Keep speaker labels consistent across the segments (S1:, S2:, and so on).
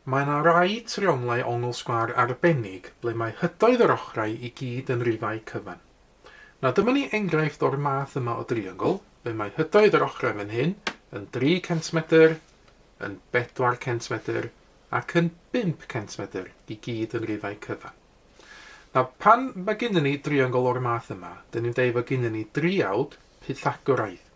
S1: Mae yna rai trionglau ongl sgwâr arbennig ble mae hydoedd yr ochrau I gyd yn rifau cyfan. Na dyma ni enghraifft o'r math yma o driongl, ble mae hydoedd yr ochrau fan hyn yn 3 cm, yn 4 cm ac yn 5 cm I gyd yn rifau cyfan. Na pan mae gennym ni driongl o'r math yma, dyn ni'n deud fod gennym ni driawd Pythagoraidd.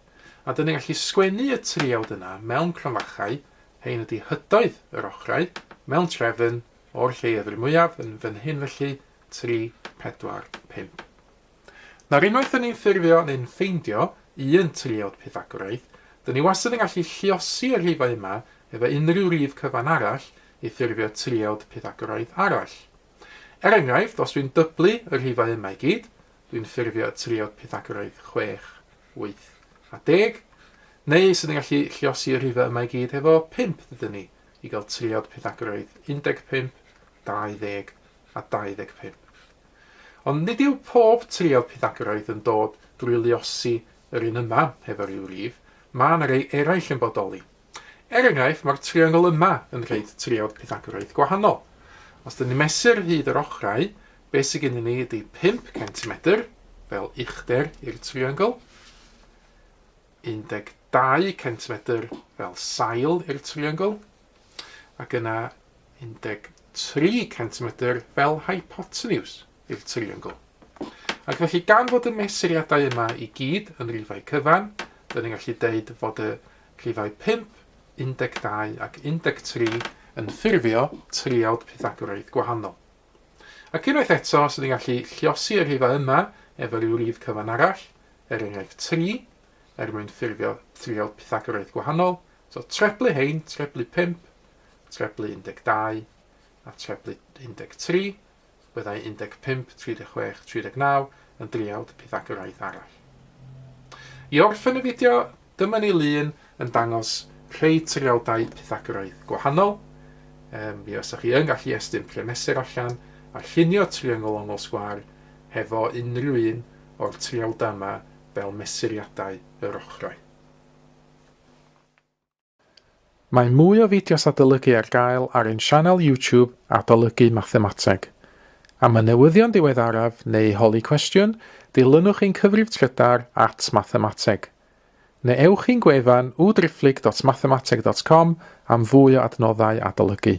S1: A dyn ni'n gallu sgwennu y triawd yna mewn cronfachau, hein ydy hydoedd yr ochrau, mewn trefn o'r lleiafrif mwyaf yn fan hyn felly 3, 4, 5. Nawr unwaith ni'n ffurfio neu'n ffeindio un triawd Pythagoraidd, dyn ni wastad yn gallu lluosi y rhifau yma efo unrhyw rif cyfan arall I ffurfio triawd Pythagoraidd arall. Enghraifft, os dwi'n dyblu y rhifau yma I gyd, dwi'n ffurfio triawd Pythagoraidd 6, 8 a 10, neu sydd yn gallu lluosi y rhifau yma I gyd efo 5 ydyn ni I gael triawd Pythagoraidd 15, 20 a 25. Ond nid yw pob triawd Pythagoraidd yn dod drwy liosi yr un yma efo rhyw rif, mae yna rei eraill yn bodoli. Enghraifft, mae'r triongl yma yn rhaid triawd Pythagoraidd gwahanol. Os dyn ni mesur hyd yr ochrau, beth sydd gennym ni ydy 5 cm, fel uchder i'r triongl, 12 cm fel sail i'r triongl, ac yna 13 cm fel hypotenuse i'r triongl. Ac felly gan fod y mesuriadau yma I gyd yn rifau cyfan, dyn ni'n gallu deud fod y rhifau 5, 12 ac 13 yn ffurfio triawd Pythagoraidd gwahanol. Ac unwaith eto, sydd ni'n gallu lluosi y rhifau yma efo ryw rif cyfan arall, enghraifft 3, mwyn ffurfio triawd Pythagoraidd gwahanol, so treblu hein, treblu 5, treblu 12 a treblu 13, byddai 15, 36, 39 yn driawd Pythagoraidd arall. I orffen y fideo, dyma ni lun yn dangos rhai triawdau Pythagoraidd gwahanol. Mi os ydych chi yn gallu estyn mesur allan a llunio triongl ongl sgwâr hefo unrhyw un o'r triawdau yma fel mesuriadau yr ochrau. Mae mwy o fideos adolygu ar gael ar ein sianel YouTube Adolygu Mathemateg. Am y newyddion diweddaraf neu holi cwestiwn, dilynwch ein cyfrif trydar @mathemateg. Neu ewch i'n gwefan www.mathemateg.com am fwy o adnoddau adolygu.